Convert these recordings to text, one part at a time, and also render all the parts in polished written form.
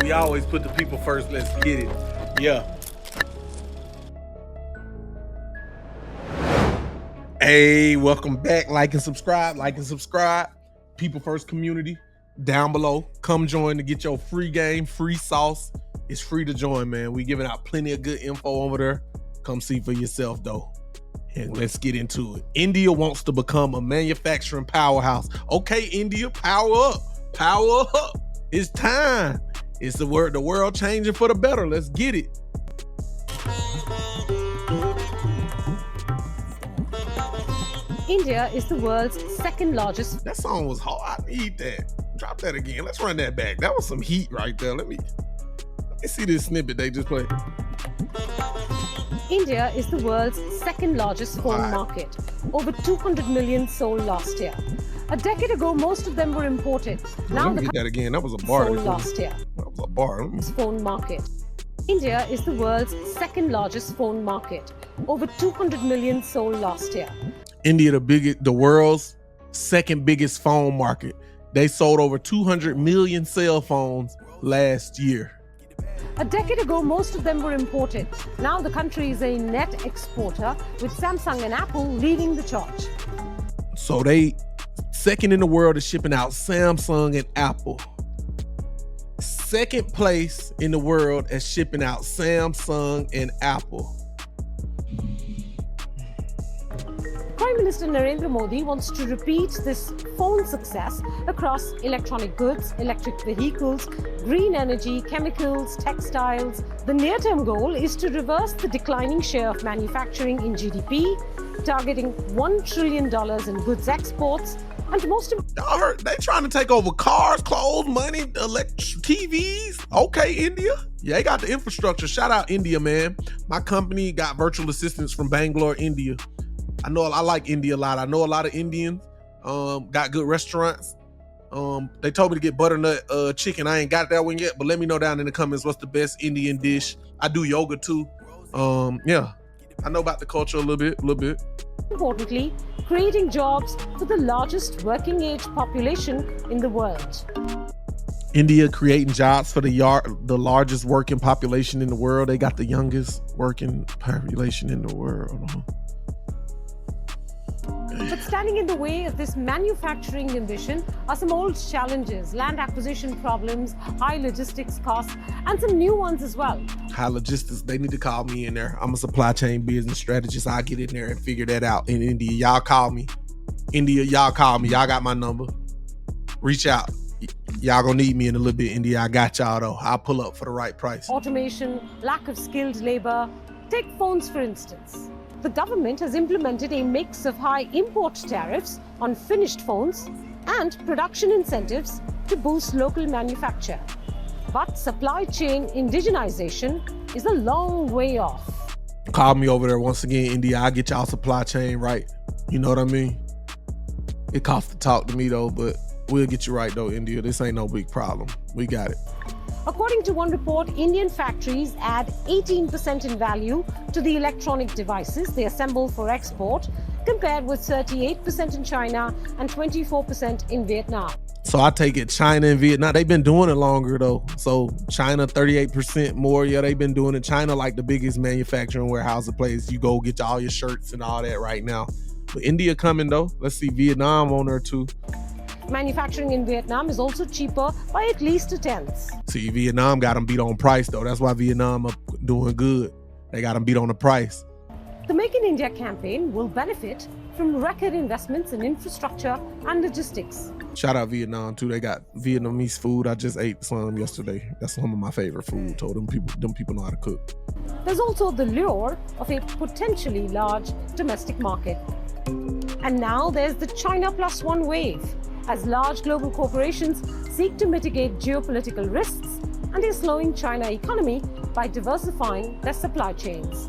We always put the people first. Let's get it. Yeah. Hey, welcome back. Like and subscribe. People first community down below. Come join to get your free game, free sauce. It's free to join, man. We giving out plenty of good info over there. Come see for yourself, though. And let's get into it. India wants to become a manufacturing powerhouse. Okay, India, power up. Power up. It's time. It's the world changing for the better. Let's get it. India is the world's second largest. That song was hard. I need that. Drop that again. Let's run that back. That was some heat right there. Let me see this snippet they just played. India is the world's second largest phone market. Over 200 million sold last year. A decade ago, most of them were imported. Now let me get that again. That was a bar. Sold last year. That was a bar. Phone market. India is the world's second largest phone market. Over 200 million sold last year. India, the world's second biggest phone market. They sold over 200 million cell phones last year. A decade ago, most of them were imported. Now the country is a net exporter, with Samsung and Apple leading the charge. So they second in the world is shipping out Samsung and Apple. Second place in the world as shipping out Samsung and Apple. Prime Minister Narendra Modi wants to repeat this phone success across electronic goods, electric vehicles, green energy, chemicals, textiles. The near-term goal is to reverse the declining share of manufacturing in GDP, targeting $1 trillion in goods exports, and most y'all heard they trying to take over cars, clothes, money, TVs. Okay, India. Yeah, they got the infrastructure. Shout out India, man. My company got virtual assistants from Bangalore, India. I like India a lot. I know a lot of Indians. Got good restaurants. They told me to get butternut chicken. I ain't got that one yet, but let me know down in the comments what's the best Indian dish. I do yoga too. Yeah, I know about the culture a little bit. Importantly, creating jobs for the largest working age population in the world. India creating jobs for the largest working population in the world. They got the youngest working population in the world. But standing in the way of this manufacturing ambition are some old challenges, land acquisition problems, high logistics costs, and some new ones as well. High logistics, they need to call me in there. I'm a supply chain business strategist. I'll get in there and figure that out. In India, y'all call me. India, y'all call me. Y'all got my number. Reach out. Y'all gonna need me in a little bit, India. I got y'all though. I'll pull up for the right price. Automation, lack of skilled labor. Take phones for instance. The government has implemented a mix of high import tariffs on finished phones and production incentives to boost local manufacture. But supply chain indigenization is a long way off. Call me over there once again, India. I'll get y'all supply chain right. You know what I mean? It costs to talk to me though, but we'll get you right though, India. This ain't no big problem. We got it. According to one report, Indian factories add 18% in value to the electronic devices they assemble for export, compared with 38% in China and 24% in Vietnam. So I take it China and Vietnam, they've been doing it longer though. So China 38% more. Yeah, they've been doing it. China like the biggest manufacturing warehouse place. You go get all your shirts and all that right now. But India coming though. Let's see Vietnam on there too. Manufacturing in Vietnam is also cheaper by at least a tenth. See, Vietnam got them beat on price though. That's why Vietnam are doing good. They got them beat on the price. The Make in India campaign will benefit from record investments in infrastructure and logistics. Shout out Vietnam too. They got Vietnamese food. I just ate some yesterday. That's some of my favorite food. Told them people know how to cook. There's also the lure of a potentially large domestic market. And now there's the China Plus One wave, as large global corporations seek to mitigate geopolitical risks and a slowing China economy by diversifying their supply chains.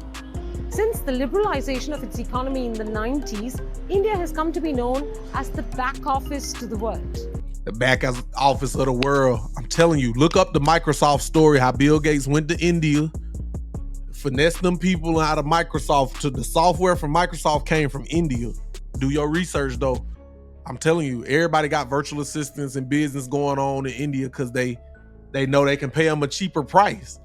Since the liberalization of its economy in the 90s, India has come to be known as the back office to the world. The back office of the world. I'm telling you, look up the Microsoft story, how Bill Gates went to India, finessed them people out of Microsoft. To the software from Microsoft came from India. Do your research though. I'm telling you, everybody got virtual assistants and business going on in India because they they know they can pay them a cheaper price,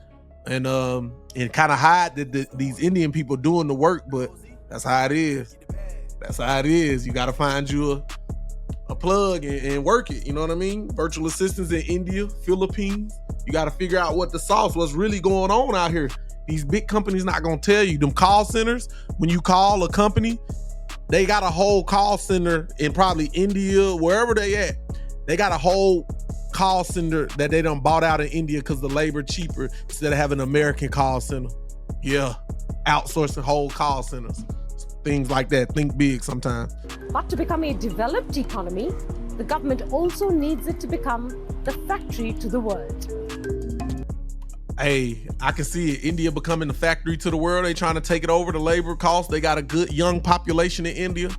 and kind of hide that these Indian people doing the work. But that's how it is. That's how it is. You got to find you a plug and work it. You know what I mean? Virtual assistants in India, Philippines. You got to figure out what the sauce, what's really going on out here. These big companies not going to tell you. Them call centers, when you call a company, they got a whole call center in probably India, wherever they at. They got a whole call center that they done bought out in India because the labor cheaper instead of having an American call center. Yeah, outsourcing whole call centers. Things like that. Think big sometimes. But to become a developed economy, the government also needs it to become the factory to the world. Hey, I can see it. India becoming the factory to the world. They trying to take it over, the labor costs. They got a good young population in India.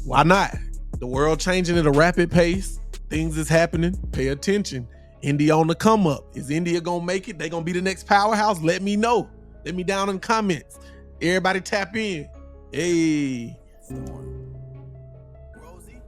Why not? The world changing at a rapid pace. Things is happening. Pay attention. India on the come up. Is India gonna make it? They gonna be the next powerhouse? Let me know. Let me down in the comments. Everybody tap in. Hey.